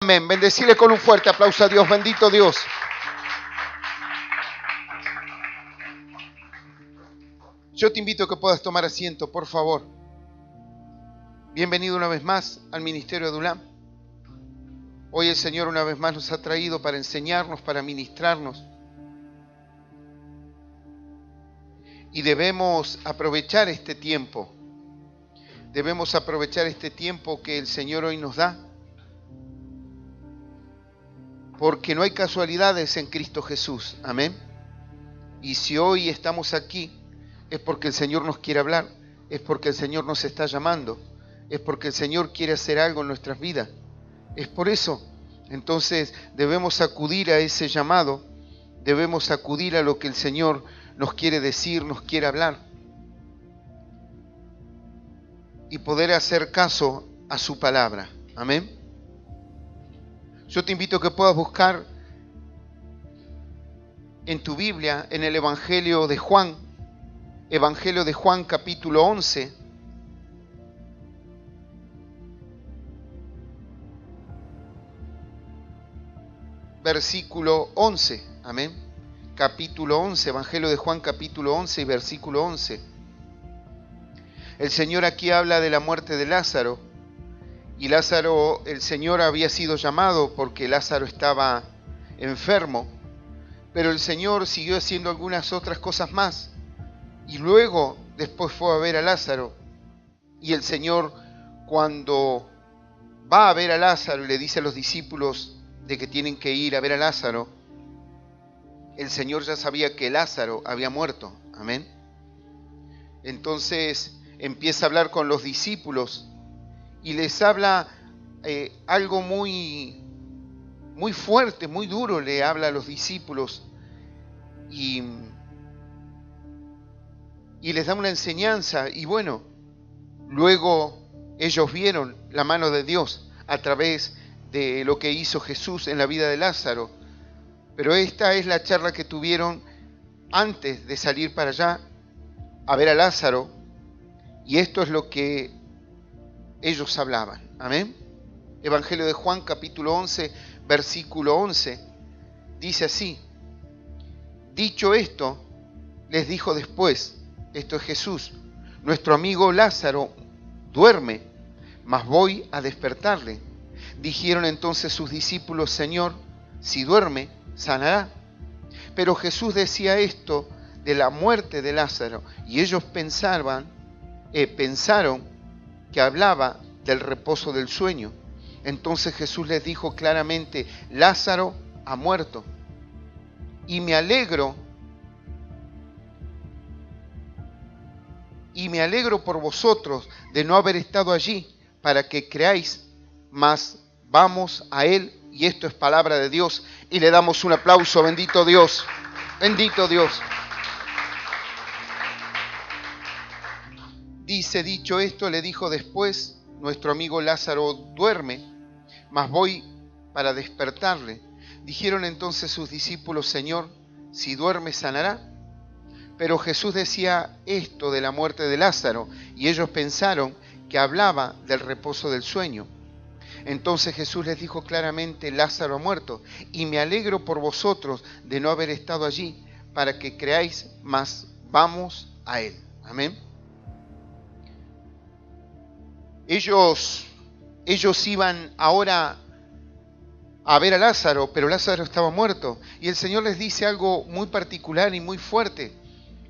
amén. Bendecile con un fuerte aplauso a Dios. Bendito Dios. Yo te invito a que puedas tomar asiento, por favor. Bienvenido una vez más al Ministerio de Adulam. Hoy el Señor una vez más nos ha traído para enseñarnos, para ministrarnos. Y debemos aprovechar este tiempo. Debemos aprovechar este tiempo que el Señor hoy nos da. Porque no hay casualidades en Cristo Jesús. Amén. Y si hoy estamos aquí, es porque el Señor nos quiere hablar. Es porque el Señor nos está llamando. Es porque el Señor quiere hacer algo en nuestras vidas. Es por eso. Entonces debemos acudir a ese llamado. Debemos acudir a lo que el Señor nos quiere decir, nos quiere hablar. Y poder hacer caso a su palabra. Amén. Yo te invito a que puedas buscar en tu Biblia, en el Evangelio de Juan capítulo 11. Versículo 11. Amén. Capítulo 11, Evangelio de Juan capítulo 11 y versículo 11. El Señor aquí habla de la muerte de Lázaro. Y Lázaro, el Señor había sido llamado porque Lázaro estaba enfermo. Pero el Señor siguió haciendo algunas otras cosas más. Y luego, después fue a ver a Lázaro. Y el Señor, cuando va a ver a Lázaro y le dice a los discípulos de que tienen que ir a ver a Lázaro, el Señor ya sabía que Lázaro había muerto. Amén. Entonces empieza a hablar con los discípulos y les habla algo muy fuerte, muy duro. Le habla a los discípulos y les da una enseñanza. Y bueno, luego ellos vieron la mano de Dios a través de lo que hizo Jesús en la vida de Lázaro. Pero esta es la charla que tuvieron antes de salir para allá a ver a Lázaro. Y esto es lo que ellos hablaban. Amén. Evangelio de Juan capítulo 11, versículo 11. Dice así: dicho esto, les dijo después, esto es Jesús, nuestro amigo Lázaro duerme, mas voy a despertarle. Dijeron entonces sus discípulos: Señor, si duerme, sanará. Pero Jesús decía esto de la muerte de Lázaro, y ellos pensaron que hablaba del reposo del sueño. Entonces Jesús les dijo claramente: Lázaro ha muerto, y me alegro por vosotros de no haber estado allí para que creáis, mas vamos a él. Y esto es palabra de Dios, y le damos un aplauso. Bendito Dios, bendito Dios. Dice: dicho esto, le dijo después, nuestro amigo Lázaro duerme, mas voy para despertarle. Dijeron entonces sus discípulos: Señor, si duerme, sanará. Pero Jesús decía esto de la muerte de Lázaro, y ellos pensaron que hablaba del reposo del sueño. Entonces Jesús les dijo claramente: Lázaro ha muerto, y me alegro por vosotros de no haber estado allí, para que creáis, mas vamos a él. Amén. Ellos iban ahora a ver a Lázaro, pero Lázaro estaba muerto. Y el Señor les dice algo muy particular y muy fuerte.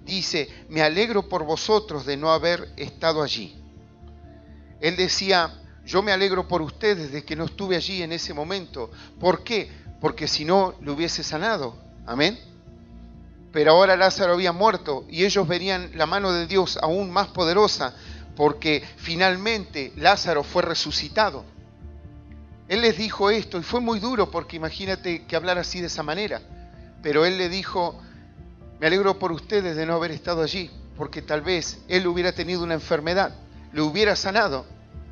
Dice: me alegro por vosotros de no haber estado allí. Él decía: yo me alegro por ustedes de que no estuve allí en ese momento. ¿Por qué? Porque si no, lo hubiese sanado. Amén. Pero ahora Lázaro había muerto y ellos verían la mano de Dios aún más poderosa, porque finalmente Lázaro fue resucitado. Él les dijo esto y fue muy duro, porque imagínate que hablar así de esa manera. Pero él le dijo: me alegro por ustedes de no haber estado allí, porque tal vez él hubiera tenido una enfermedad, lo hubiera sanado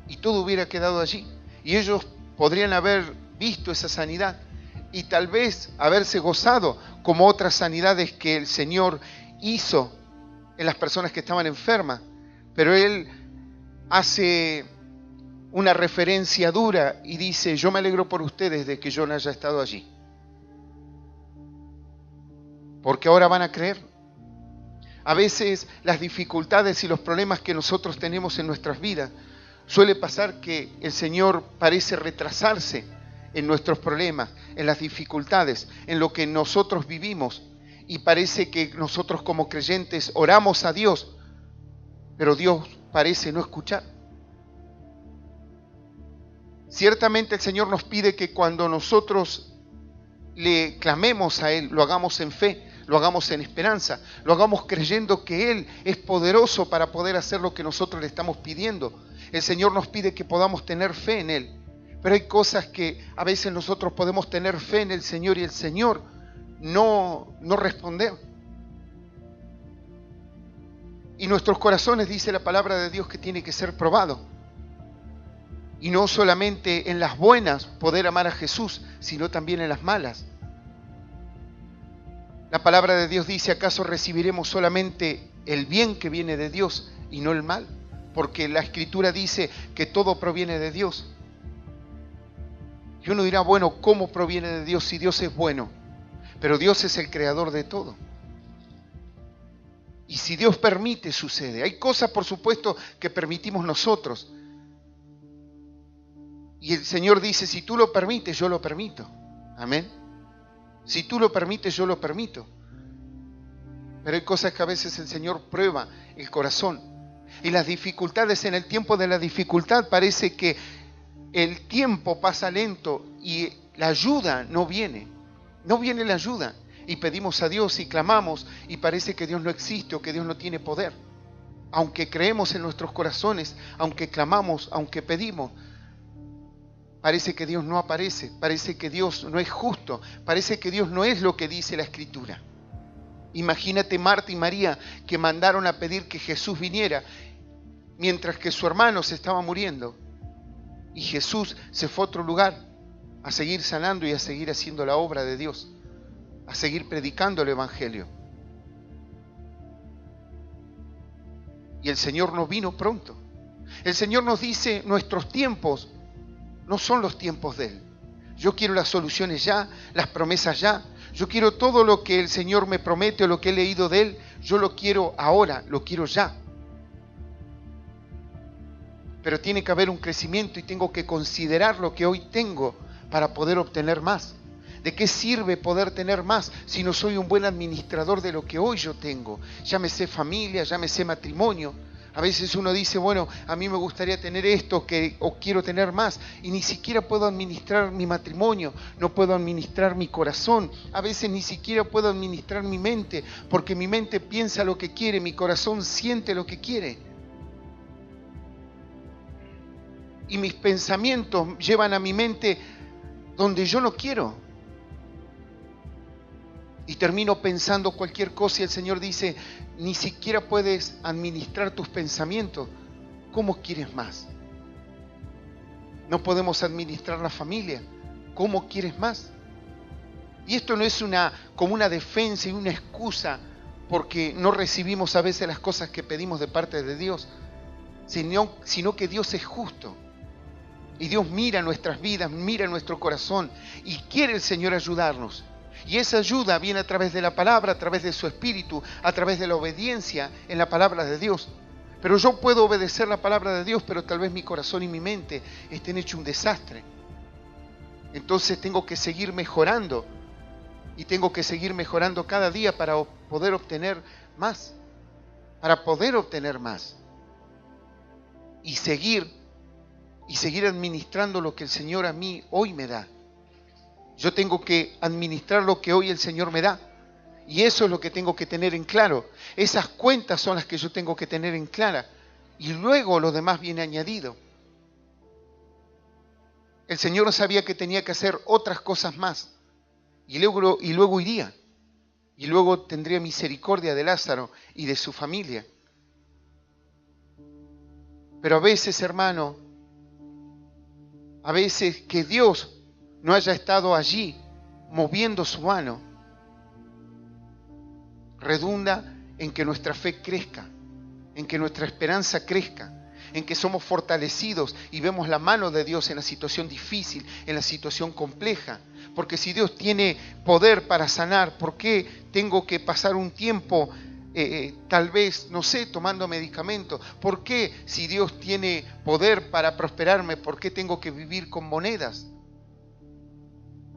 y todo hubiera quedado allí. Y ellos podrían haber visto esa sanidad y tal vez haberse gozado como otras sanidades que el Señor hizo en las personas que estaban enfermas. Pero Él hace una referencia dura y dice, yo me alegro por ustedes de que yo no haya estado allí. Porque ahora van a creer. A veces las dificultades y los problemas que nosotros tenemos en nuestras vidas, suele pasar que el Señor parece retrasarse en nuestros problemas, en las dificultades, en lo que nosotros vivimos. Y parece que nosotros como creyentes oramos a Dios, pero Dios parece no escuchar. Ciertamente el Señor nos pide que cuando nosotros le clamemos a Él, lo hagamos en fe, lo hagamos en esperanza, lo hagamos creyendo que Él es poderoso para poder hacer lo que nosotros le estamos pidiendo. El Señor nos pide que podamos tener fe en Él. Pero hay cosas que a veces nosotros podemos tener fe en el Señor y el Señor no responder. Y nuestros corazones, dice la palabra de Dios, que tiene que ser probado. Y no solamente en las buenas poder amar a Jesús, sino también en las malas. La palabra de Dios dice, ¿acaso recibiremos solamente el bien que viene de Dios y no el mal? Porque la Escritura dice que todo proviene de Dios. Y uno dirá, bueno, ¿cómo proviene de Dios si Dios es bueno? Pero Dios es el creador de todo. Y si Dios permite, sucede. Hay cosas, por supuesto, que permitimos nosotros. Y el Señor dice, si tú lo permites, yo lo permito. Amén. Si tú lo permites, yo lo permito. Pero hay cosas que a veces el Señor prueba el corazón. Y las dificultades, en el tiempo de la dificultad, parece que el tiempo pasa lento y la ayuda no viene. No viene la ayuda. Y pedimos a Dios y clamamos y parece que Dios no existe o que Dios no tiene poder. Aunque creemos en nuestros corazones, aunque clamamos, aunque pedimos, parece que Dios no aparece, parece que Dios no es justo, parece que Dios no es lo que dice la Escritura. Imagínate Marta y María que mandaron a pedir que Jesús viniera mientras que su hermano se estaba muriendo. Y Jesús se fue a otro lugar a seguir sanando y a seguir haciendo la obra de Dios, a seguir predicando el Evangelio. Y el Señor no vino pronto. El Señor nos dice, nuestros tiempos no son los tiempos de Él. Yo quiero las soluciones ya, las promesas ya. Yo quiero todo lo que el Señor me promete o lo que he leído de Él. Yo lo quiero ahora, lo quiero ya. Pero tiene que haber un crecimiento y tengo que considerar lo que hoy tengo para poder obtener más. ¿De qué sirve poder tener más si no soy un buen administrador de lo que hoy yo tengo? Llámese familia, llámese matrimonio. A veces uno dice, bueno, a mí me gustaría tener esto o quiero tener más y ni siquiera puedo administrar mi matrimonio, no puedo administrar mi corazón, a veces ni siquiera puedo administrar mi mente porque mi mente piensa lo que quiere, mi corazón siente lo que quiere. Y mis pensamientos llevan a mi mente donde yo no quiero. Y termino pensando cualquier cosa y el Señor dice, ni siquiera puedes administrar tus pensamientos. ¿Cómo quieres más? No podemos administrar la familia. ¿Cómo quieres más? Y esto no es como una defensa y una excusa porque no recibimos a veces las cosas que pedimos de parte de Dios, sino que Dios es justo. Y Dios mira nuestras vidas, mira nuestro corazón y quiere el Señor ayudarnos. Y esa ayuda viene a través de la palabra, a través de su espíritu, a través de la obediencia en la palabra de Dios. Pero yo puedo obedecer la palabra de Dios, pero tal vez mi corazón y mi mente estén hechos un desastre. Entonces tengo que seguir mejorando. Y tengo que seguir mejorando cada día para poder obtener más. Para poder obtener más. Y seguir administrando lo que el Señor a mí hoy me da. Yo tengo que administrar lo que hoy el Señor me da. Y eso es lo que tengo que tener en claro. Esas cuentas son las que yo tengo que tener en clara. Y luego lo demás viene añadido. El Señor sabía que tenía que hacer otras cosas más. Y luego iría. Y luego tendría misericordia de Lázaro y de su familia. Pero a veces, hermano, a veces que Dios no haya estado allí moviendo su mano, redunda en que nuestra fe crezca, en que nuestra esperanza crezca, en que somos fortalecidos y vemos la mano de Dios en la situación difícil, en la situación compleja. Porque si Dios tiene poder para sanar, ¿por qué tengo que pasar un tiempo, tal vez, no sé, tomando medicamentos? ¿Por qué si Dios tiene poder para prosperarme, por qué tengo que vivir con monedas?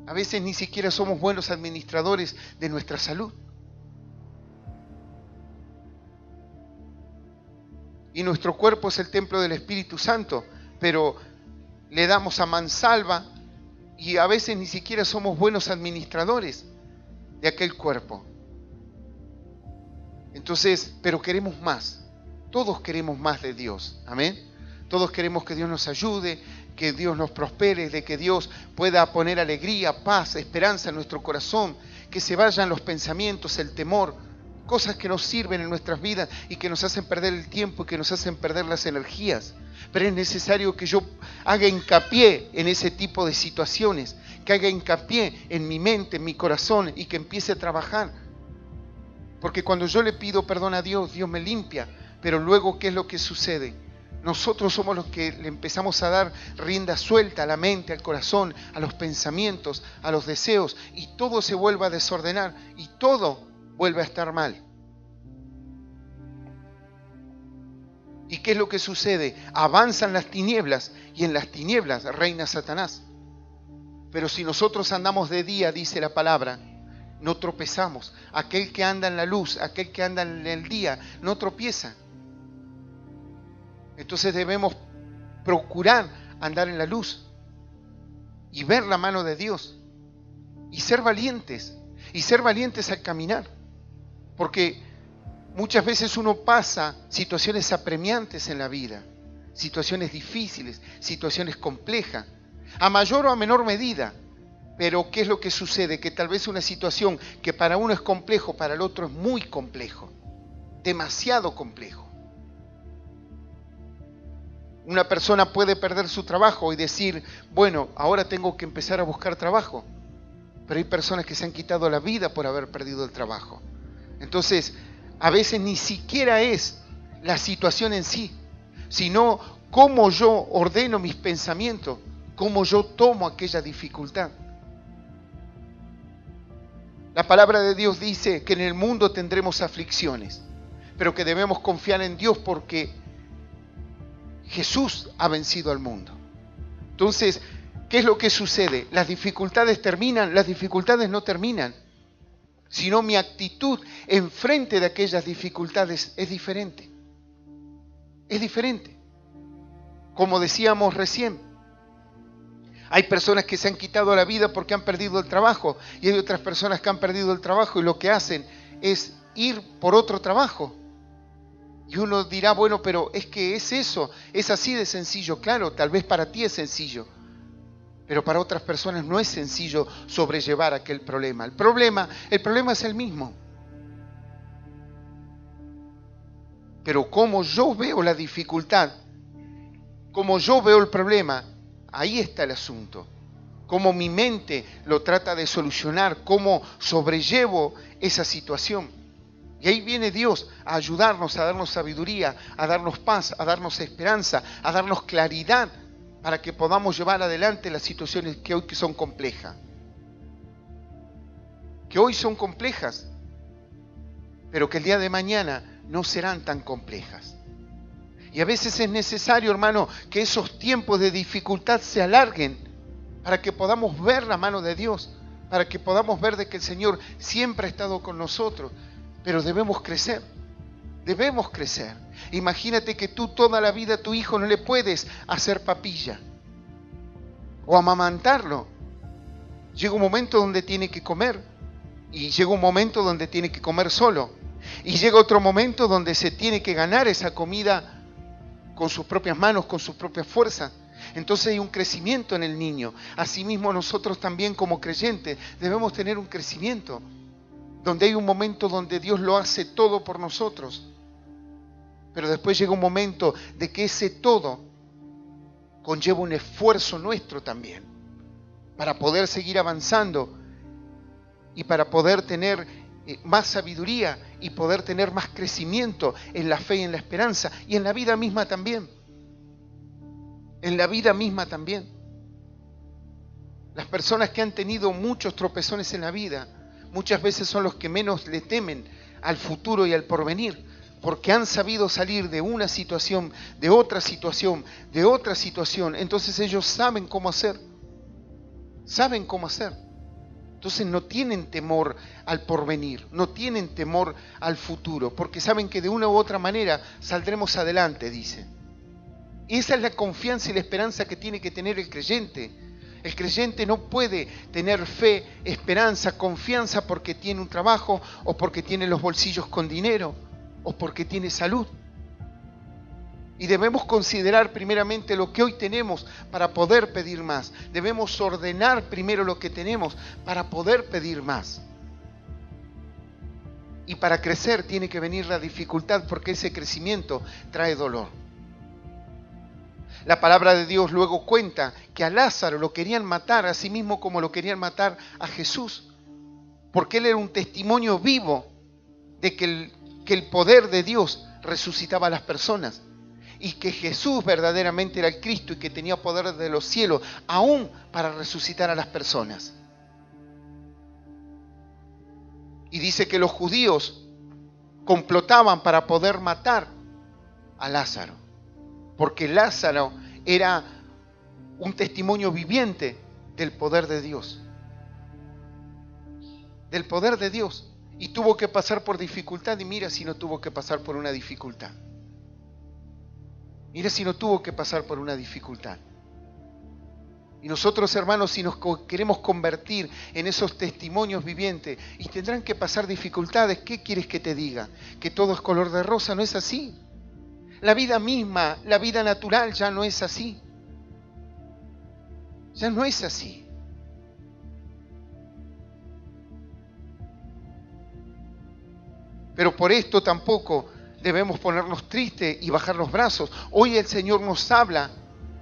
A veces ni siquiera somos buenos administradores de nuestra salud. Y nuestro cuerpo es el templo del Espíritu Santo, pero le damos a mansalva y a veces ni siquiera somos buenos administradores de aquel cuerpo. Entonces, pero queremos más. Todos queremos más de Dios. Amén. Todos queremos que Dios nos ayude, que Dios nos prospere, de que Dios pueda poner alegría, paz, esperanza en nuestro corazón, que se vayan los pensamientos, el temor, cosas que nos sirven en nuestras vidas y que nos hacen perder el tiempo y que nos hacen perder las energías. Pero es necesario que yo haga hincapié en ese tipo de situaciones, que haga hincapié en mi mente, en mi corazón y que empiece a trabajar. Porque cuando yo le pido perdón a Dios, Dios me limpia. Pero luego, ¿qué es lo que sucede? Nosotros somos los que le empezamos a dar rienda suelta a la mente, al corazón, a los pensamientos, a los deseos, y todo se vuelve a desordenar y todo vuelve a estar mal. ¿Y qué es lo que sucede? Avanzan las tinieblas y en las tinieblas reina Satanás. Pero si nosotros andamos de día, dice la palabra, no tropezamos. Aquel que anda en la luz, aquel que anda en el día, no tropieza. Entonces debemos procurar andar en la luz y ver la mano de Dios y ser valientes al caminar. Porque muchas veces uno pasa situaciones apremiantes en la vida, situaciones difíciles, situaciones complejas, a mayor o a menor medida. Pero ¿qué es lo que sucede? Que tal vez una situación que para uno es complejo, para el otro es muy complejo, demasiado complejo. Una persona puede perder su trabajo y decir, bueno, ahora tengo que empezar a buscar trabajo. Pero hay personas que se han quitado la vida por haber perdido el trabajo. Entonces, a veces ni siquiera es la situación en sí, sino cómo yo ordeno mis pensamientos, cómo yo tomo aquella dificultad. La palabra de Dios dice que en el mundo tendremos aflicciones, pero que debemos confiar en Dios porque Jesús ha vencido al mundo. Entonces, ¿qué es lo que sucede? Las dificultades terminan, las dificultades no terminan, sino mi actitud en frente de aquellas dificultades es diferente. Es diferente. Como decíamos recién, hay personas que se han quitado la vida porque han perdido el trabajo y hay otras personas que han perdido el trabajo y lo que hacen es ir por otro trabajo. Y uno dirá, bueno, pero es que es eso, es así de sencillo. Claro, tal vez para ti es sencillo, pero para otras personas no es sencillo sobrellevar aquel problema. El problema es el mismo. Pero como yo veo la dificultad, como yo veo el problema, ahí está el asunto. Cómo mi mente lo trata de solucionar, cómo sobrellevo esa situación. Y ahí viene Dios a ayudarnos, a darnos sabiduría, a darnos paz, a darnos esperanza, a darnos claridad para que podamos llevar adelante las situaciones que hoy son complejas. Que hoy son complejas, pero que el día de mañana no serán tan complejas. Y a veces es necesario, hermano, que esos tiempos de dificultad se alarguen para que podamos ver la mano de Dios, para que podamos ver de que el Señor siempre ha estado con nosotros. Pero debemos crecer, debemos crecer. Imagínate que tú toda la vida a tu hijo no le puedes hacer papilla o amamantarlo. Llega un momento donde tiene que comer y llega un momento donde tiene que comer solo. Y llega otro momento donde se tiene que ganar esa comida con sus propias manos, con sus propias fuerzas. Entonces hay un crecimiento en el niño. Asimismo nosotros también como creyentes debemos tener un crecimiento, donde hay un momento donde Dios lo hace todo por nosotros. Pero después llega un momento de que ese todo conlleva un esfuerzo nuestro también, para poder seguir avanzando y para poder tener más sabiduría y poder tener más crecimiento en la fe y en la esperanza y en la vida misma también. en la vida misma también. Las personas que han tenido muchos tropezones en la vida, muchas veces son los que menos le temen al futuro y al porvenir, porque han sabido salir de una situación, de otra situación, de otra situación. Entonces ellos saben cómo hacer. Saben cómo hacer. Entonces no tienen temor al porvenir, no tienen temor al futuro, porque saben que de una u otra manera saldremos adelante, dicen. Y esa es la confianza y la esperanza que tiene que tener el creyente. El creyente no puede tener fe, esperanza, confianza porque tiene un trabajo o porque tiene los bolsillos con dinero o porque tiene salud. Y debemos considerar primeramente lo que hoy tenemos para poder pedir más. Debemos ordenar primero lo que tenemos para poder pedir más. Y para crecer tiene que venir la dificultad, porque ese crecimiento trae dolor. La palabra de Dios luego cuenta que a Lázaro lo querían matar, así mismo como lo querían matar a Jesús, porque él era un testimonio vivo de que el poder de Dios resucitaba a las personas, y que Jesús verdaderamente era el Cristo y que tenía poder de los cielos, aún para resucitar a las personas. Y dice que los judíos complotaban para poder matar a Lázaro, porque Lázaro era un testimonio viviente del poder de Dios. Del poder de Dios. Y tuvo que pasar por dificultad, y mira si no tuvo que pasar por una dificultad. Mira si no tuvo que pasar por una dificultad. Y nosotros, hermanos, si nos queremos convertir en esos testimonios vivientes, y tendrán que pasar dificultades, ¿qué quieres que te diga? ¿Que todo es color de rosa? No es así. La vida misma, la vida natural ya no es así. Ya no es así. Pero por esto tampoco debemos ponernos tristes y bajar los brazos. Hoy el Señor nos habla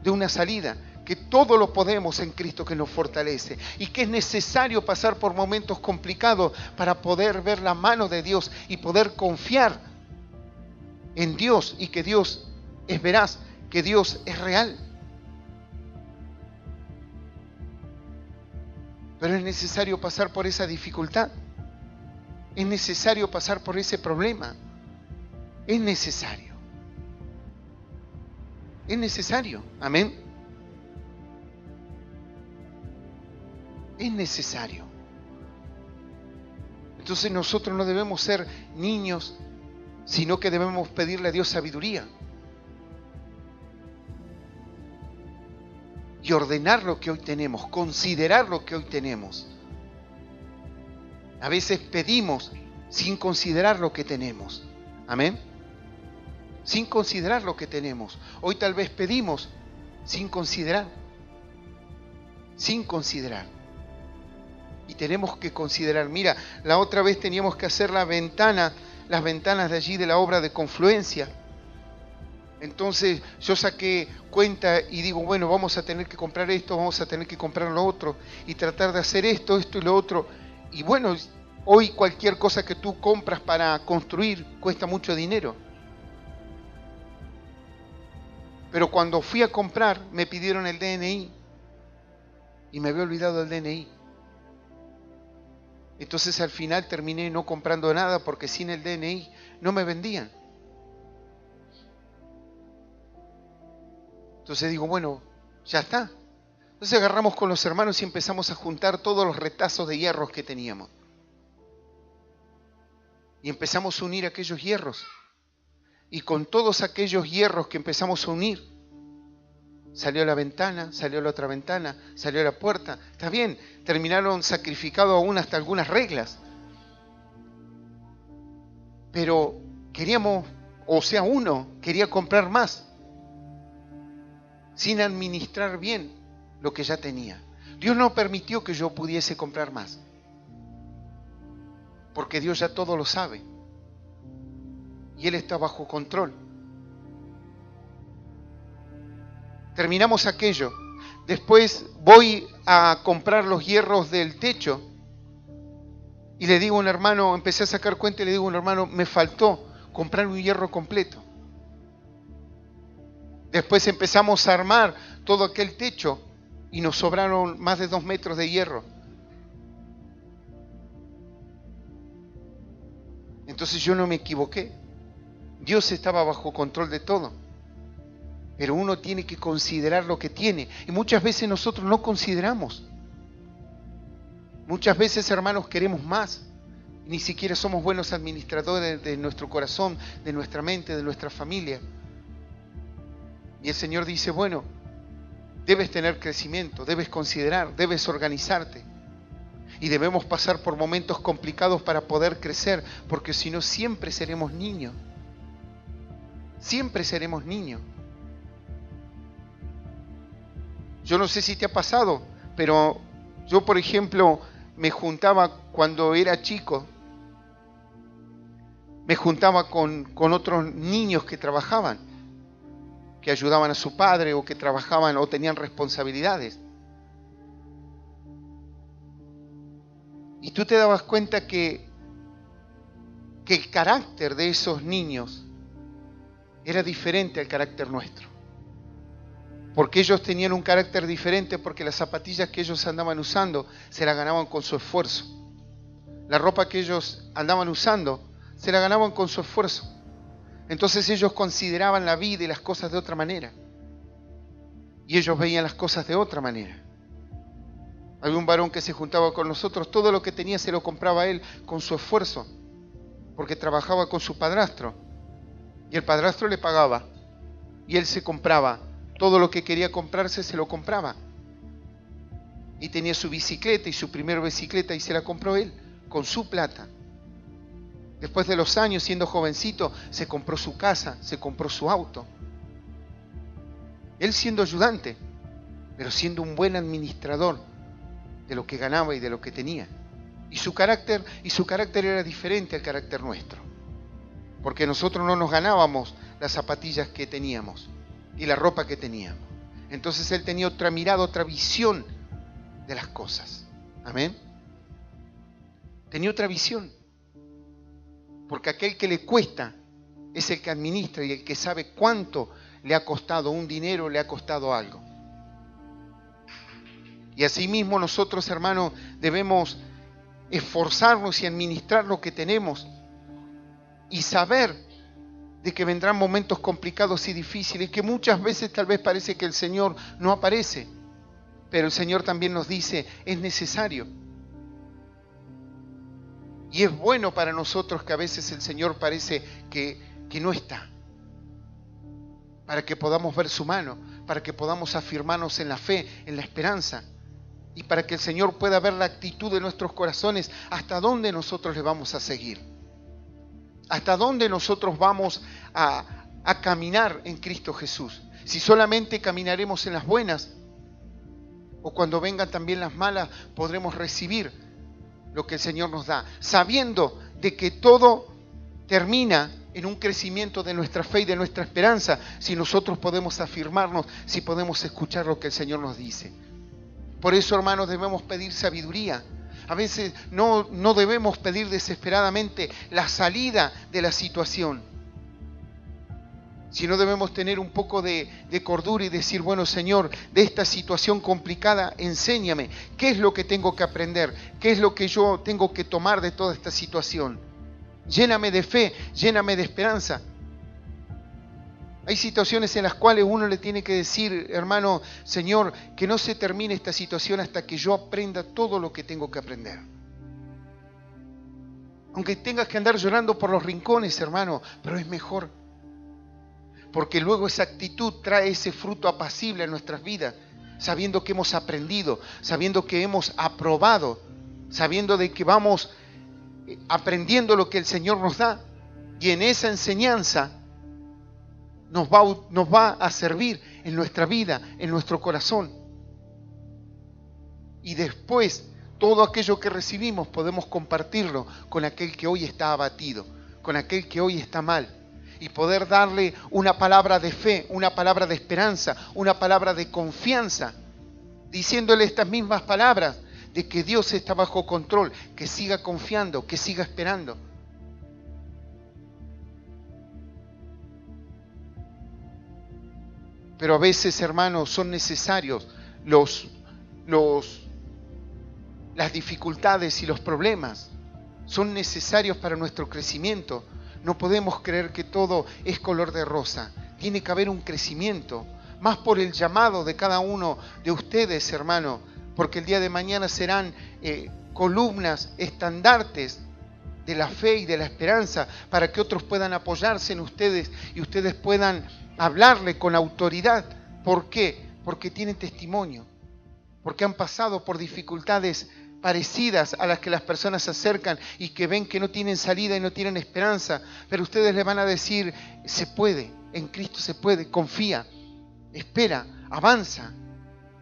de una salida, que todo lo podemos en Cristo que nos fortalece, y que es necesario pasar por momentos complicados para poder ver la mano de Dios y poder confiar en Dios, y que Dios es veraz, que Dios es real. Pero es necesario pasar por esa dificultad. Es necesario pasar por ese problema. Es necesario. Es necesario. Amén. Es necesario. Entonces nosotros no debemos ser niños, sino que debemos pedirle a Dios sabiduría y ordenar lo que hoy tenemos, considerar lo que hoy tenemos. A veces pedimos sin considerar lo que tenemos. Amén. Sin considerar lo que tenemos. Hoy tal vez pedimos sin considerar. Sin considerar. Y tenemos que considerar. Mira, la otra vez teníamos que hacer las ventanas de allí de la obra de Confluencia. Entonces yo saqué cuenta y digo, bueno, vamos a tener que comprar esto, vamos a tener que comprar lo otro, y tratar de hacer esto y lo otro. Y bueno, hoy cualquier cosa que tú compras para construir cuesta mucho dinero. Pero cuando fui a comprar me pidieron el DNI y me había olvidado el DNI. Entonces al final terminé no comprando nada, porque sin el DNI no me vendían. Entonces digo, bueno, ya está. Entonces agarramos con los hermanos y empezamos a juntar todos los retazos de hierros que teníamos. Y empezamos a unir aquellos hierros. Y con todos aquellos hierros que empezamos a unir, salió la ventana, salió la otra ventana, salió la puerta. Está bien, terminaron sacrificando aún hasta algunas reglas. Pero queríamos, uno quería comprar más, sin administrar bien lo que ya tenía. Dios no permitió que yo pudiese comprar más, porque Dios ya todo lo sabe. Y Él está bajo control. Terminamos aquello. Después voy a comprar los hierros del techo. Y le digo a un hermano, empecé a sacar cuenta y le digo a un hermano, me faltó comprar un hierro completo. Después empezamos a armar todo aquel techo y nos sobraron más de 2 metros de hierro. Entonces yo no me equivoqué. Dios estaba bajo control de todo. Pero uno tiene que considerar lo que tiene. Y muchas veces nosotros no consideramos. Muchas veces, hermanos, queremos más. Ni siquiera somos buenos administradores de nuestro corazón, de nuestra mente, de nuestra familia. Y el Señor dice, bueno, debes tener crecimiento, debes considerar, debes organizarte. Y debemos pasar por momentos complicados para poder crecer, porque si no siempre seremos niños. Siempre seremos niños. Yo no sé si te ha pasado, pero yo, por ejemplo, me juntaba cuando era chico, me juntaba con otros niños que trabajaban, que ayudaban a su padre o que trabajaban o tenían responsabilidades. Y tú te dabas cuenta que el carácter de esos niños era diferente al carácter nuestro. Porque ellos tenían un carácter diferente, porque las zapatillas que ellos andaban usando se las ganaban con su esfuerzo. La ropa que ellos andaban usando se la ganaban con su esfuerzo. Entonces ellos consideraban la vida y las cosas de otra manera. Y ellos veían las cosas de otra manera. Había un varón que se juntaba con nosotros, todo lo que tenía se lo compraba él con su esfuerzo, porque trabajaba con su padrastro. Y el padrastro le pagaba. Y él se compraba. Todo lo que quería comprarse se lo compraba. Y tenía su bicicleta y su primera bicicleta y se la compró él, con su plata. Después de los años, siendo jovencito, se compró su casa, se compró su auto. Él siendo ayudante, pero siendo un buen administrador de lo que ganaba y de lo que tenía. Y su carácter era diferente al carácter nuestro. Porque nosotros no nos ganábamos las zapatillas que teníamos y la ropa que teníamos. Entonces él tenía otra mirada, otra visión de las cosas. Amén. Tenía otra visión. Porque aquel que le cuesta es el que administra y el que sabe cuánto le ha costado un dinero, le ha costado algo. Y asimismo nosotros, hermanos, debemos esforzarnos y administrar lo que tenemos y saber de que vendrán momentos complicados y difíciles, que muchas veces tal vez parece que el Señor no aparece, pero el Señor también nos dice, es necesario. Y es bueno para nosotros que a veces el Señor parece que no está, para que podamos ver su mano, para que podamos afirmarnos en la fe, en la esperanza, y para que el Señor pueda ver la actitud de nuestros corazones, hasta dónde nosotros le vamos a seguir. ¿Hasta dónde nosotros vamos a caminar en Cristo Jesús? Si solamente caminaremos en las buenas, o cuando vengan también las malas, podremos recibir lo que el Señor nos da, sabiendo de que todo termina en un crecimiento de nuestra fe y de nuestra esperanza, si nosotros podemos afirmarnos, si podemos escuchar lo que el Señor nos dice. Por eso, hermanos, debemos pedir sabiduría. A veces no debemos pedir desesperadamente la salida de la situación, sino debemos tener un poco de cordura y decir, bueno, Señor, de esta situación complicada, enséñame, ¿qué es lo que tengo que aprender? ¿Qué es lo que yo tengo que tomar de toda esta situación? Lléname de fe, lléname de esperanza. Hay situaciones en las cuales uno le tiene que decir, hermano, Señor, que no se termine esta situación hasta que yo aprenda todo lo que tengo que aprender. Aunque tengas que andar llorando por los rincones, hermano, pero es mejor. Porque luego esa actitud trae ese fruto apacible en nuestras vidas, sabiendo que hemos aprendido, sabiendo que hemos aprobado, sabiendo de que vamos aprendiendo lo que el Señor nos da. Y en esa enseñanza nos va a servir en nuestra vida, en nuestro corazón. Y después, todo aquello que recibimos podemos compartirlo con aquel que hoy está abatido, con aquel que hoy está mal. Y poder darle una palabra de fe, una palabra de esperanza, una palabra de confianza, diciéndole estas mismas palabras de que Dios está bajo control, que siga confiando, que siga esperando. Pero a veces, hermanos, son necesarios las dificultades y los problemas. Son necesarios para nuestro crecimiento. No podemos creer que todo es color de rosa. Tiene que haber un crecimiento, más por el llamado de cada uno de ustedes, hermano, porque el día de mañana serán columnas, estandartes de la fe y de la esperanza, para que otros puedan apoyarse en ustedes y ustedes puedan hablarle con autoridad. ¿Por qué? Porque tienen testimonio, porque han pasado por dificultades parecidas a las que las personas se acercan y que ven que no tienen salida y no tienen esperanza, pero ustedes les van a decir: se puede, en Cristo se puede, confía, espera, avanza.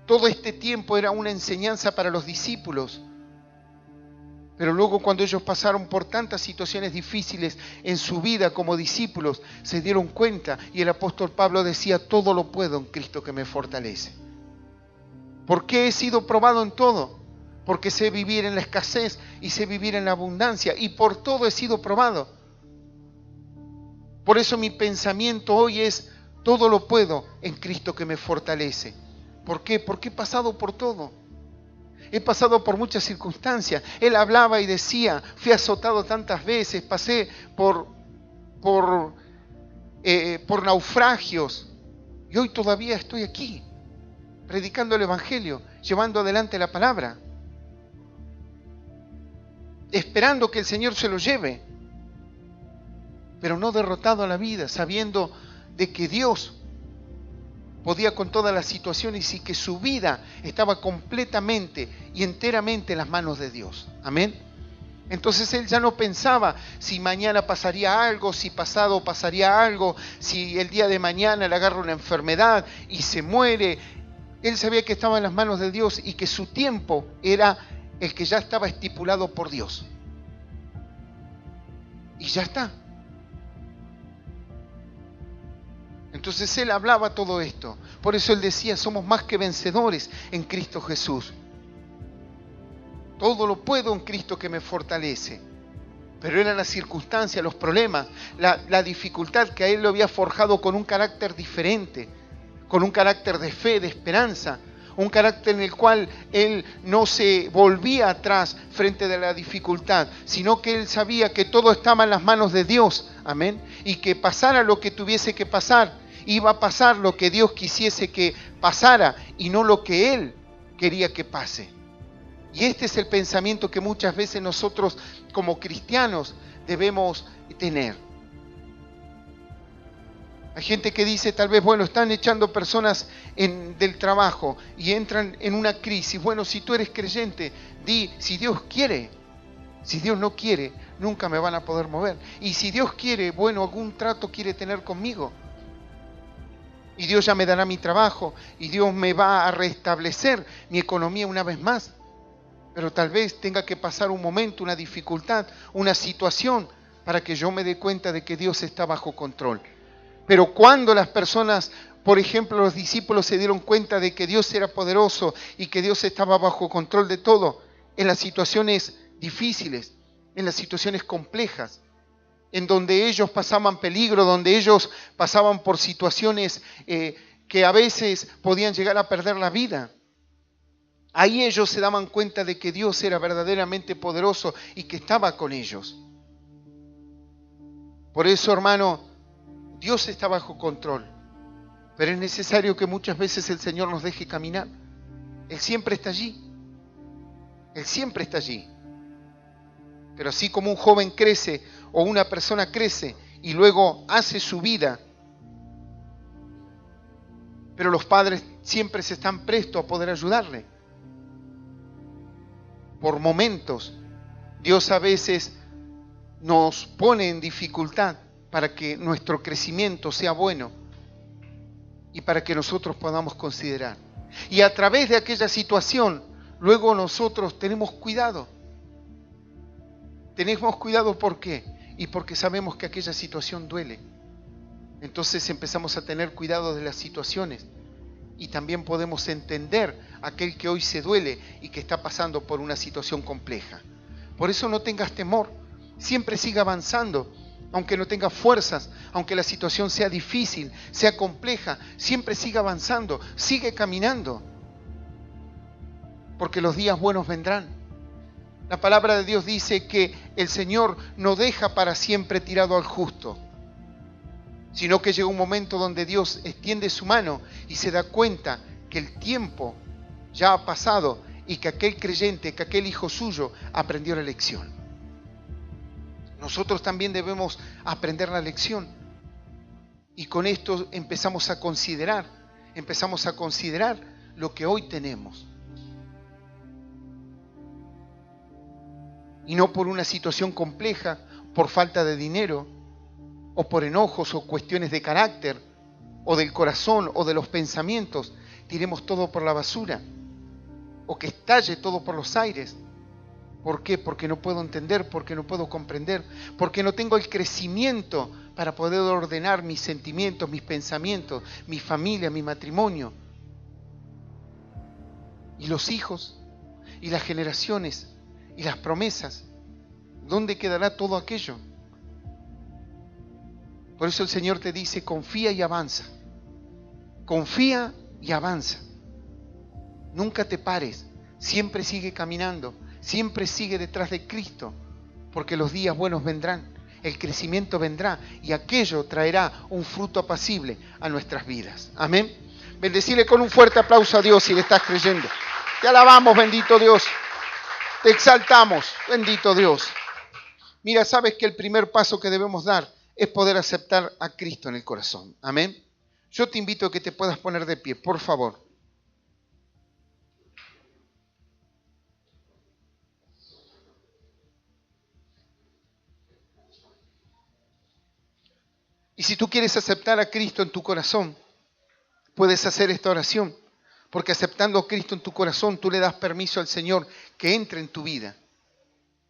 Todo este tiempo era una enseñanza para los discípulos, pero luego, cuando ellos pasaron por tantas situaciones difíciles en su vida como discípulos, se dieron cuenta, y el apóstol Pablo decía: todo lo puedo en Cristo que me fortalece. ¿Por qué he sido probado en todo? Porque sé vivir en la escasez y sé vivir en la abundancia, y por todo he sido probado. Por eso mi pensamiento hoy es: todo lo puedo en Cristo que me fortalece. ¿Por qué? Porque he pasado por todo. He pasado por muchas circunstancias. Él hablaba y decía: fui azotado tantas veces, pasé por naufragios, y hoy todavía estoy aquí, predicando el Evangelio, llevando adelante la palabra, esperando que el Señor se lo lleve, pero no derrotado a la vida, sabiendo de que Dios podía con todas las situaciones y que su vida estaba completamente y enteramente en las manos de Dios. Amén. Entonces él ya no pensaba si mañana pasaría algo, si pasado pasaría algo, si el día de mañana le agarra una enfermedad y se muere. Él sabía que estaba en las manos de Dios y que su tiempo era el que ya estaba estipulado por Dios. Y ya está. Entonces él hablaba todo esto. Por eso él decía: somos más que vencedores en Cristo Jesús. Todo lo puedo en Cristo que me fortalece. Pero eran las circunstancias, los problemas, la dificultad que a él lo había forjado con un carácter diferente, con un carácter de fe, de esperanza, un carácter en el cual él no se volvía atrás frente a la dificultad, sino que él sabía que todo estaba en las manos de Dios. Amén. Y que pasara lo que tuviese que pasar, iba a pasar lo que Dios quisiese que pasara y no lo que él quería que pase. Y este es el pensamiento que muchas veces nosotros como cristianos debemos tener. Hay gente que dice tal vez: bueno, están echando personas del trabajo y entran en una crisis. Bueno, si tú eres creyente, di: si Dios quiere. Si Dios no quiere, nunca me van a poder mover. Y si Dios quiere, bueno, algún trato quiere tener conmigo. Y Dios ya me dará mi trabajo y Dios me va a restablecer mi economía una vez más. Pero tal vez tenga que pasar un momento, una dificultad, una situación, para que yo me dé cuenta de que Dios está bajo control. Pero cuando las personas, por ejemplo, los discípulos se dieron cuenta de que Dios era poderoso y que Dios estaba bajo control de todo, en las situaciones difíciles, en las situaciones complejas, en donde ellos pasaban peligro, donde ellos pasaban por situaciones que a veces podían llegar a perder la vida. Ahí ellos se daban cuenta de que Dios era verdaderamente poderoso y que estaba con ellos. Por eso, hermano, Dios está bajo control, pero es necesario que muchas veces el Señor nos deje caminar. Él siempre está allí. Él siempre está allí. Pero así como un joven crece o una persona crece y luego hace su vida, pero los padres siempre se están prestos a poder ayudarle. Por momentos, Dios a veces nos pone en dificultad para que nuestro crecimiento sea bueno y para que nosotros podamos considerar. Y a través de aquella situación, luego nosotros tenemos cuidado. Tenemos cuidado, ¿por qué? Y porque sabemos que aquella situación duele. Entonces empezamos a tener cuidado de las situaciones y también podemos entender a aquel que hoy se duele y que está pasando por una situación compleja. Por eso no tengas temor, siempre siga avanzando, aunque no tengas fuerzas, aunque la situación sea difícil, sea compleja, siempre siga avanzando, sigue caminando, porque los días buenos vendrán. La palabra de Dios dice que el Señor no deja para siempre tirado al justo, sino que llega un momento donde Dios extiende su mano y se da cuenta que el tiempo ya ha pasado y que aquel creyente, que aquel hijo suyo aprendió la lección. Nosotros también debemos aprender la lección. Y con esto empezamos a considerar lo que hoy tenemos. Y no por una situación compleja, por falta de dinero, o por enojos o cuestiones de carácter, o del corazón, o de los pensamientos, tiremos todo por la basura, o que estalle todo por los aires. ¿Por qué? Porque no puedo entender, porque no puedo comprender, porque no tengo el crecimiento para poder ordenar mis sentimientos, mis pensamientos, mi familia, mi matrimonio. Y los hijos, y las generaciones, y las promesas. ¿Dónde quedará todo aquello? Por eso el Señor te dice, confía y avanza. Confía y avanza. Nunca te pares, siempre sigue caminando, siempre sigue detrás de Cristo, porque los días buenos vendrán, el crecimiento vendrá y aquello traerá un fruto apacible a nuestras vidas. Amén. Bendecile con un fuerte aplauso a Dios si le estás creyendo. Te alabamos, bendito Dios. Te exaltamos, bendito Dios. Mira, sabes que el primer paso que debemos dar es poder aceptar a Cristo en el corazón. Amén. Yo te invito a que te puedas poner de pie, por favor. Y si tú quieres aceptar a Cristo en tu corazón, puedes hacer esta oración, porque aceptando a Cristo en tu corazón, tú le das permiso al Señor que entre en tu vida.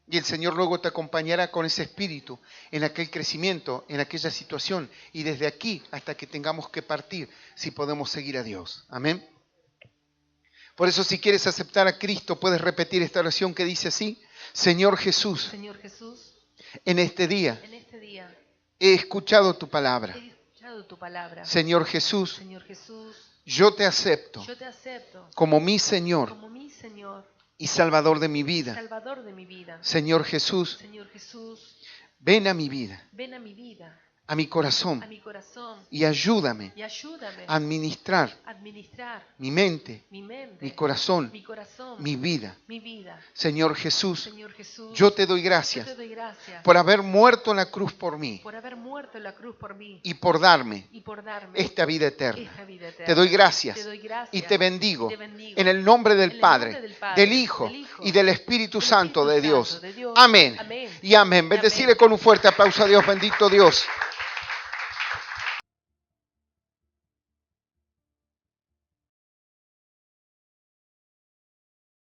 Y el Señor luego te acompañará con ese espíritu en aquel crecimiento, en aquella situación, y desde aquí hasta que tengamos que partir, si podemos seguir a Dios. Amén. Por eso, si quieres aceptar a Cristo, puedes repetir esta oración que dice así: Señor Jesús, en este día he escuchado tu palabra. Señor Jesús, yo te acepto como mi Señor y Salvador de mi vida. Señor Jesús, ven a mi vida, a mi corazón, y ayúdame a administrar mi mente, mi corazón, mi vida. Señor Jesús, yo te doy gracias por haber muerto en la cruz por mí y por darme esta vida eterna. Te doy gracias y te bendigo en el nombre del Padre, del Hijo y del Espíritu Santo de Dios. Amén y amén. Bendecirle con un fuerte aplauso a Dios, bendito Dios.